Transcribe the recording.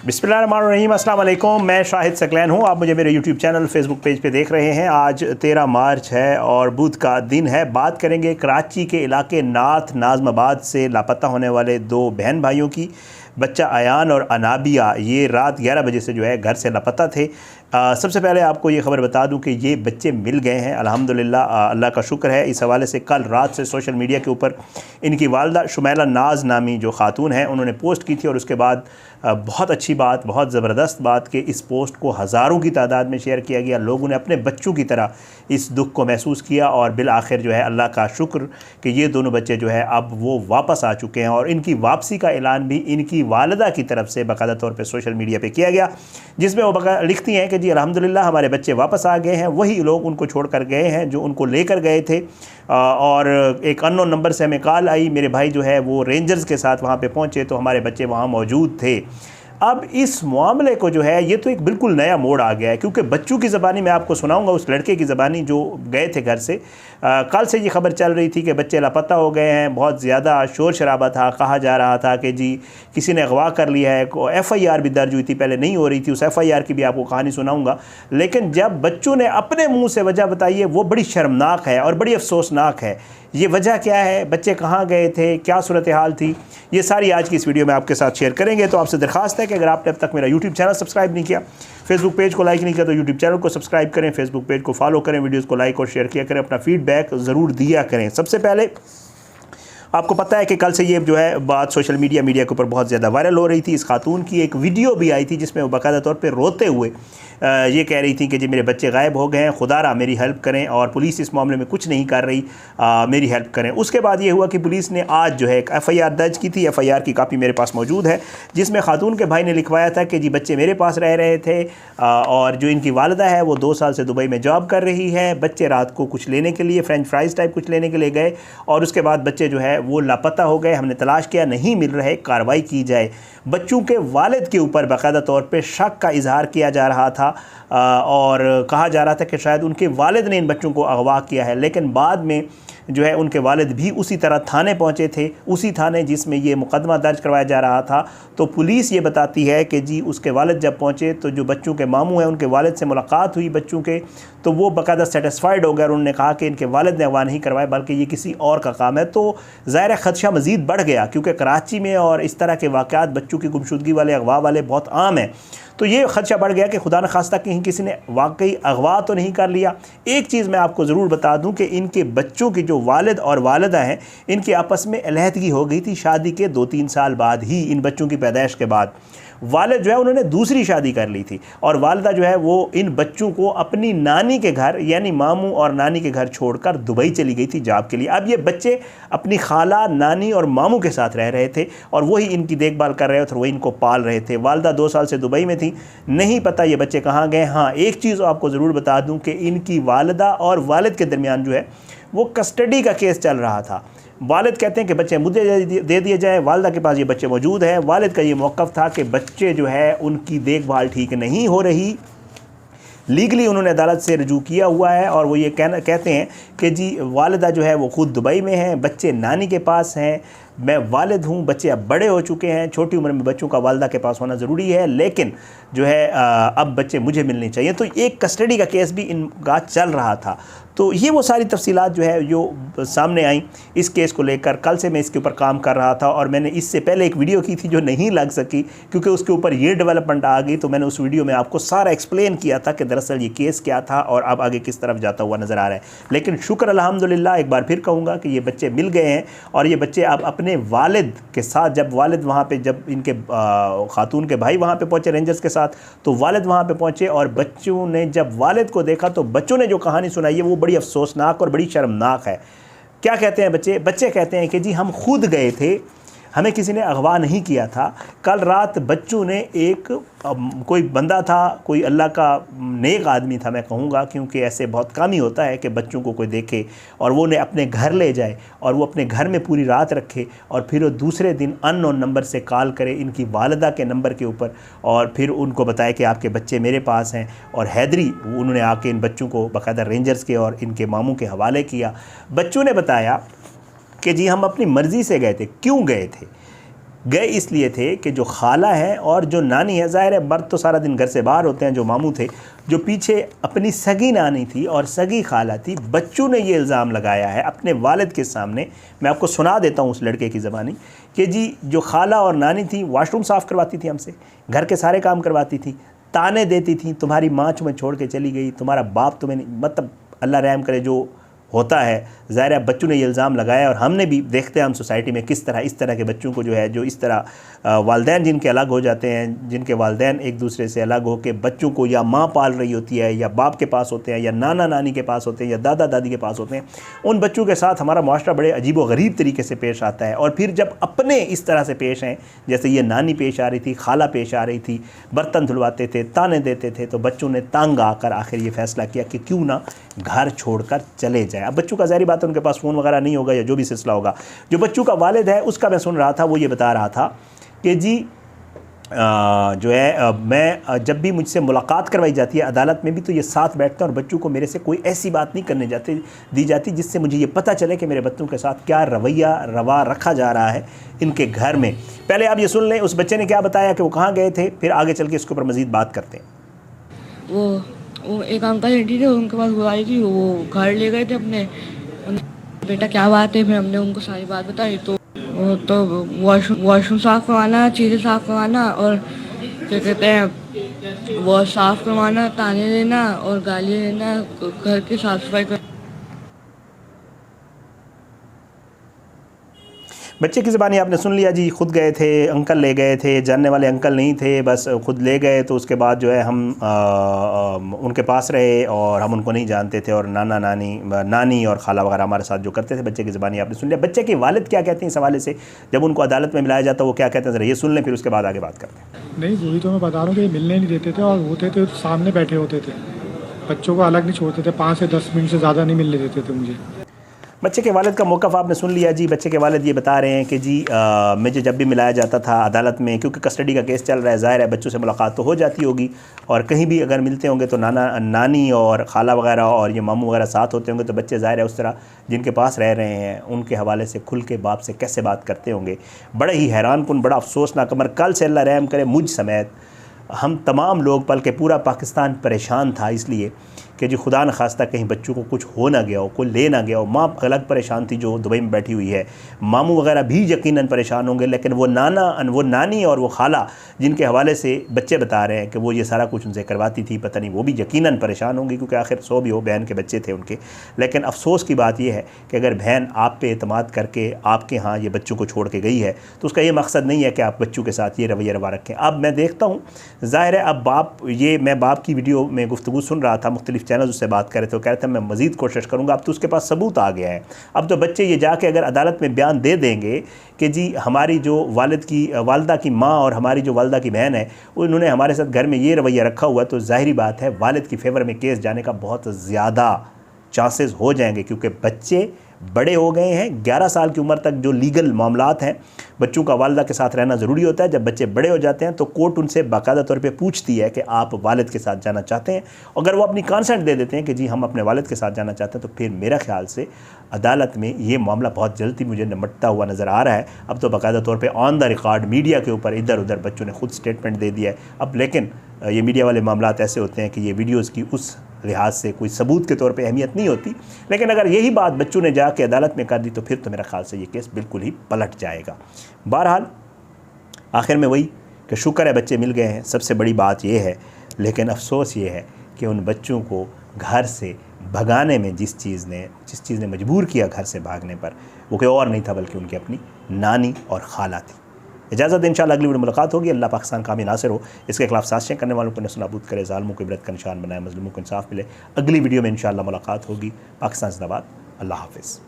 बिस्मिल्लाहिर्रहमानिर्रहीम, अस्सलाम वालेकुम। मैं शाहिद सकलैन हूँ। आप मुझे मेरे यूट्यूब चैनल फेसबुक पेज पे देख रहे हैं। आज 13 मार्च है और बुध का दिन है। बात करेंगे कराची के इलाके नार्थ नाज़माबाद से लापता होने वाले दो बहन भाइयों की। बच्चा अयान और अनाबिया ये रात 11 बजे से जो है घर से लापता थे। सबसे पहले आपको ये ख़बर बता दूं कि ये बच्चे मिल गए हैं, अल्हम्दुलिल्लाह, अल्लाह का शुक्र है। इस हवाले से कल रात से सोशल मीडिया के ऊपर इनकी वालदा शुमैला नाज नामी जो ख़ातून हैं उन्होंने पोस्ट की थी और उसके बाद बहुत अच्छी बात, बहुत ज़बरदस्त बात कि इस पोस्ट को हज़ारों की तादाद में शेयर किया गया। लोगों ने अपने बच्चों की तरह इस दुख को महसूस किया और बिल आखिर जो है अल्लाह का शुक्र कि ये दोनों बच्चे जो है अब वो वापस आ चुके हैं और इनकी वापसी का ऐलान भी इनकी वालिदा की तरफ से बाकायदा तौर पर सोशल मीडिया पर किया गया, जिसमें वो लिखती हैं कि जी अल्हम्दुलिल्लाह हमारे बच्चे वापस आ गए हैं। वही लोग उनको छोड़ कर गए हैं जो उनको लेकर गए थे। और एक अननोन नंबर से हमें कॉल आई, मेरे भाई जो है वो रेंजर्स के साथ वहाँ पे पहुँचे तो हमारे बच्चे वहाँ मौजूद थे। अब इस मामले को जो है ये तो एक बिल्कुल नया मोड़ आ गया है, क्योंकि बच्चों की ज़बानी मैं आपको सुनाऊंगा, उस लड़के की ज़बानी जो गए थे घर से। कल से ये खबर चल रही थी कि बच्चे लापता हो गए हैं, बहुत ज़्यादा शोर शराबा था, कहा जा रहा था कि जी किसी ने अगवा कर लिया है। FIR भी दर्ज हुई थी, पहले नहीं हो रही थी, उस FIR की भी आपको कहानी सुनाऊँगा। लेकिन जब बच्चों ने अपने मुँह से वजह बताई है वो बड़ी शर्मनाक है और बड़ी अफसोसनाक है। ये वजह क्या है, बच्चे कहाँ गए थे, क्या सूरत हाल थी, ये सारी आज की इस वीडियो में आपके साथ शेयर करेंगे। तो आपसे दरख्वास्त है कि अगर आपने अब तक मेरा यूट्यूब चैनल सब्सक्राइब नहीं किया, फेसबुक पेज को लाइक नहीं किया, तो यूट्यूब चैनल को सब्सक्राइब करें, फेसबुक पेज को फॉलो करें, वीडियोज़ को लाइक और शेयर किया करें, अपना फीडबैक ज़रूर दिया करें। सबसे पहले आपको पता है कि कल से ये जो है बात सोशल मीडिया के ऊपर बहुत ज़्यादा वायरल हो रही थी। इस खातून की एक वीडियो भी आई थी जिसमें वो बाकायदा तौर पे रोते हुए ये कह रही थी कि जी मेरे बच्चे गायब हो गए हैं, खुदारा मेरी हेल्प करें, और पुलिस इस मामले में कुछ नहीं कर रही, मेरी हेल्प करें। उसके बाद ये हुआ कि पुलिस ने आज जो है एक FIR दर्ज की थी। FIR की कापी मेरे पास मौजूद है, जिसमें खातून के भाई ने लिखवाया था कि जी बच्चे मेरे पास रह रहे थे और जो इनकी वालिदा है वो 2 साल से दुबई में जॉब कर रही है। बच्चे रात को कुछ लेने के लिए, फ्रेंच फ्राइज़ टाइप कुछ लेने के लिए गए और उसके बाद बच्चे जो है वो लापता हो गए। हमने तलाश किया, नहीं मिल रहे, कार्रवाई की जाए। बच्चों के वालिद के ऊपर बाकायदा तौर पे शक का इजहार किया जा रहा था और कहा जा रहा था कि शायद उनके वालिद ने इन बच्चों को अगवा किया है। लेकिन बाद में जो है उनके वालिद भी उसी तरह थाने पहुंचे थे, उसी थाने जिसमें ये मुकदमा दर्ज करवाया जा रहा था। तो पुलिस ये बताती है कि जी उसके वालिद जब पहुंचे तो जो बच्चों के मामू हैं उनके वालिद से मुलाकात हुई बच्चों के, तो वो बाकायदा सेटिस्फाइड हो गए और उन्होंने कहा कि इनके वालिद ने अगवा नहीं करवाया बल्कि ये किसी और का काम है। तो ज़ाहिर ख़दशा मज़ीद बढ़ गया, क्योंकि कराची में और इस तरह के वाक़यात बच्चों की गुमशुदगी वाले, अगवा वाले बहुत आम हैं। तो ये ख़दशा बढ़ गया कि खुदा न खास्ता कहीं किसी ने वाकई अगवा तो नहीं कर लिया। एक चीज़ मैं आपको ज़रूर बता दूं कि इनके बच्चों की जो वालिद और वालिदा हैं, इनकी आपस में अलहदगी हो गई थी शादी के 2-3 साल बाद ही। इन बच्चों की पैदाइश के बाद वालिद जो है उन्होंने दूसरी शादी कर ली थी और वालिदा जो है वो इन बच्चों को अपनी नानी के घर यानी मामू और नानी के घर छोड़कर दुबई चली गई थी जॉब के लिए। अब ये बच्चे अपनी खाला, नानी और मामू के साथ रह रहे थे और वही इनकी देखभाल कर रहे थे और वही इनको पाल रहे थे। वालिदा 2 साल से दुबई में थी, नहीं पता ये बच्चे कहाँ गए। हाँ, एक चीज़ आपको ज़रूर बता दूँ कि इनकी वालिदा और वालिद के दरमियान जो है वो कस्टडी का केस चल रहा था। वालिद कहते हैं कि बच्चे मुझे दे दिए जाए, वालिदा के पास ये बच्चे मौजूद हैं। वालिद का ये मौक़िफ़ था कि बच्चे जो है उनकी देखभाल ठीक नहीं हो रही। लीगली उन्होंने अदालत से रजू किया हुआ है और वो ये कहते हैं कि जी वालिदा जो है वो ख़ुद दुबई में हैं, बच्चे नानी के पास हैं, मैं वालिद हूँ, बच्चे अब बड़े हो चुके हैं। छोटी उम्र में बच्चों का वालिदा के पास होना ज़रूरी है, लेकिन जो है अब बच्चे मुझे मिलने चाहिए। तो एक कस्टडी का केस भी इनका चल रहा था। तो ये वो सारी तफसीलात जो है जो सामने आई इस केस को लेकर। कल से मैं इसके ऊपर काम कर रहा था और मैंने इससे पहले एक वीडियो की थी जो नहीं लग सकी क्योंकि उसके ऊपर ये डेवलपमेंट आ गई। तो मैंने उस वीडियो में आपको सारा एक्सप्लेन किया था कि दरअसल ये केस क्या था और अब आगे किस तरफ जाता हुआ नज़र आ रहा है। लेकिन शुक्र अल्हम्दुलिल्लाह, एक बार फिर कहूँगा कि ये बच्चे मिल गए हैं और ये बच्चे अब अपने वालिद के साथ, जब वालिद वहाँ पे, जब इनके खातून के भाई वहाँ पे पहुँचे रेंजर्स के साथ, तो वालिद वहाँ पे पहुँचे और बच्चों ने जब वालिद को देखा तो बच्चों ने जो कहानी सुनाई है वो बड़ी अफसोसनाक और बड़ी शर्मनाक है। क्या कहते हैं बच्चे कहते हैं कि जी हम खुद गए थे, हमें किसी ने अगवा नहीं किया था। कल रात बच्चों ने कोई बंदा था, कोई अल्लाह का नेक आदमी था मैं कहूँगा, क्योंकि ऐसे बहुत कम ही होता है कि बच्चों को कोई देखे और वो उन्हें अपने घर ले जाए और वो अपने घर में पूरी रात रखे और फिर वो दूसरे दिन अननोन नंबर से कॉल करे इनकी वालिदा के नंबर के ऊपर और फिर उनको बताए कि आपके बच्चे मेरे पास हैं। और हैदरी उन्होंने आके इन बच्चों को बाकायदा रेंजर्स के और इनके मामू के हवाले किया। बच्चों ने बताया कि जी हम अपनी मर्ज़ी से गए थे। क्यों गए थे? गए इसलिए थे कि जो खाला है और जो नानी है, ज़ाहिर है मर्द तो सारा दिन घर से बाहर होते हैं, जो मामू थे, जो पीछे अपनी सगी नानी थी और सगी खाला थी, बच्चों ने ये इल्ज़ाम लगाया है अपने वालिद के सामने। मैं आपको सुना देता हूँ उस लड़के की ज़बानी कि जी जो खाला और नानी थी वाशरूम साफ़ करवाती थी हमसे, घर के सारे काम करवाती थी, ताने देती थी, तुम्हारी माँ तुम्हें छोड़ के चली गई, तुम्हारा बाप तुम्हें नहीं, मतलब अल्लाह रहम करे जो होता है। ज़ाहिर है बच्चों ने ये इल्ज़ाम लगाया और हमने भी देखते हैं हम सोसाइटी में किस तरह इस तरह के बच्चों को जो है, जो इस तरह वालिदैन जिनके अलग हो जाते हैं, जिनके वालिदैन एक दूसरे से अलग हो के बच्चों को या माँ पाल रही होती है या बाप के पास होते हैं या नाना नानी के पास होते हैं या दादा दादी के पास होते हैं, उन बच्चों के साथ हमारा मुआशरा बड़े अजीब व गरीब तरीके से पेश आता है। और फिर जब अपने इस तरह से पेश हैं, जैसे ये नानी पेश आ रही थी, खाला पेश आ रही थी, बर्तन धुलवाते थे, ताने देते थे, तो बच्चों ने तंग आकर आखिर ये फ़ैसला किया कि क्यों ना घर छोड़कर चले जाए। अब बच्चों का ज़ाहिर बात है उनके पास फ़ोन वगैरह नहीं होगा या जो भी सिलसिला होगा। जो बच्चों का वालिद है उसका मैं सुन रहा था, वो ये बता रहा था कि जी जो है मैं जब भी मुझसे मुलाकात करवाई जाती है अदालत में भी, तो ये साथ बैठते हैं और बच्चों को मेरे से कोई ऐसी बात नहीं करने दी जाती जिससे मुझे ये पता चले कि मेरे बच्चों के साथ क्या रवा रखा जा रहा है इनके घर में। पहले आप ये सुन लें उस बच्चे ने क्या बताया कि वो कहाँ गए थे, फिर आगे चल के इसके ऊपर मज़ीद बात करते हैं। वो एक अंकल आंटी थे, उनके पास बुलाई थी, वो घर ले गए थे अपने। बेटा क्या बात है, फिर हमने उनको सारी बात बताई। तो वॉशरूम साफ़ करवाना, चीज़ें साफ़ करवाना और क्या कहते हैं वो साफ़ करवाना, ताने देना और गाली देना, घर की साफ़ सफाई कर। बच्चे की ज़बानी आपने सुन लिया जी। खुद गए थे, अंकल ले गए थे, जानने वाले अंकल नहीं थे, बस खुद ले गए। तो उसके बाद जो है हम उनके पास रहे और हम उनको नहीं जानते थे और नानी और खाला वगैरह हमारे साथ जो करते थे। बच्चे की ज़बानी आपने सुन लिया। बच्चे के वालिद क्या कहते हैं इस हवाले से, जब उनको अदालत में मिलाया जाता है वो क्या कहते हैं, ज़रा ये सुन लें, फिर उसके बाद आगे बात करते हैं। नहीं, वही तो मैं बता रहा हूँ कि मिलने नहीं देते थे और होते थे तो सामने बैठे होते थे, बच्चों को अलग नहीं छोड़ते थे, 5 से 10 मिनट से ज़्यादा नहीं मिलने देते थे मुझे। बच्चे के वालिद का मौक़िफ़ आपने सुन लिया जी। बच्चे के वालिद ये बता रहे हैं कि जी मुझे जब भी मिलाया जाता था अदालत में, क्योंकि कस्टडी का केस चल रहा है, ज़ाहिर है बच्चों से मुलाकात तो हो जाती होगी और कहीं भी अगर मिलते होंगे तो नानी और खाला वगैरह और ये मामू वगैरह साथ होते होंगे, तो बच्चे ज़ाहिर है उस तरह जिनके पास रह रहे हैं उनके हवाले से खुल के बाप से कैसे बात करते होंगे। बड़े ही हैरान कुन, बड़ा अफसोसनाक। मगर कल से अल्लाह रहम करे मुझ समेत हम तमाम लोग, बल्कि पूरा पाकिस्तान परेशान था इसलिए कि जी खुदा न खास्ता कहीं बच्चों को कुछ हो ना गया हो, कोई ले ना गया हो। माँ अलग परेशान थी जो दुबई में बैठी हुई है, मामू वगैरह भी यकीनन परेशान होंगे, लेकिन वो नानी और वो खाला जिनके हवाले से बच्चे बता रहे हैं कि वो ये सारा कुछ उनसे करवाती थी, पता नहीं वो भी यकीनन परेशान होंगी, क्योंकि आखिर 100 भी हो, बहन के बच्चे थे उनके। लेकिन अफसोस की बात यह है कि अगर बहन आप पे एतमाद करके आपके यहाँ ये बच्चों को छोड़ के गई है तो उसका ये मकसद नहीं है कि आप बच्चों के साथ ये रवैया रवा रखें। अब मैं देखता हूँ, ज़ाहिर है अब मैं बाप की वीडियो में गुफ्तगू सुन रहा था, मुख्तलिफ चैनल उससे बात कर रहे थे, वो कह रहे थे मैं मज़ीद कोशिश करूँगा। अब तो उसके पास सबूत आ गया है। अब तो बच्चे ये जाके अगर अदालत में बयान दे देंगे कि जी हमारी जो वालिदा की माँ और हमारी जो वालिदा की बहन है उन्होंने हमारे साथ घर में ये रवैया रखा हुआ, तो ज़ाहिरी बात है वालिद की फेवर में केस जाने का बहुत ज़्यादा चांसेस हो जाएंगे, क्योंकि बच्चे बड़े हो गए हैं। 11 साल की उम्र तक जो लीगल मामलात हैं, बच्चों का वालिदा के साथ रहना ज़रूरी होता है। जब बच्चे बड़े हो जाते हैं तो कोर्ट उनसे बाकायदा तौर पे पूछती है कि आप वालिद के साथ जाना चाहते हैं। अगर वो अपनी कंसेंट दे देते हैं कि जी हम अपने वालिद के साथ जाना चाहते हैं, तो फिर मेरा ख्याल से अदालत में ये मामला बहुत जल्दी मुझे निपटता हुआ नज़र आ रहा है। अब तो बाकायदा तौर पर ऑन द रिकॉर्ड मीडिया के ऊपर इधर उधर बच्चों ने खुद स्टेटमेंट दे दिया है। अब लेकिन ये मीडिया वाले मामलात ऐसे होते हैं कि ये वीडियोज़ की उस लिहाज से कोई सबूत के तौर पे अहमियत नहीं होती, लेकिन अगर यही बात बच्चों ने जाके अदालत में कर दी तो फिर तो मेरा ख्याल से ये केस बिल्कुल ही पलट जाएगा। बहरहाल आखिर में वही कि शुक्र है बच्चे मिल गए हैं, सबसे बड़ी बात ये है। लेकिन अफसोस ये है कि उन बच्चों को घर से भगाने में जिस चीज़ ने मजबूर किया घर से भागने पर, वो कोई और नहीं था बल्कि उनकी अपनी नानी और खाला थी। इजाज़त, इंशाअल्लाह अगली वीडियो मुलाकात होगी। अल्लाह पाकिस्तान कामी नासिर हो, इसके खिलाफ साजिशें करने वालों को नस्ल-नाबूद करे, ज़ालिमों को इबरत का निशान बनाए, मज़लूमों को इंसाफ मिले। अगली वीडियो में इंशाअल्लाह मुलाकात होगी। पाकिस्तान ज़िंदाबाद। अल्लाह हाफ़िज़।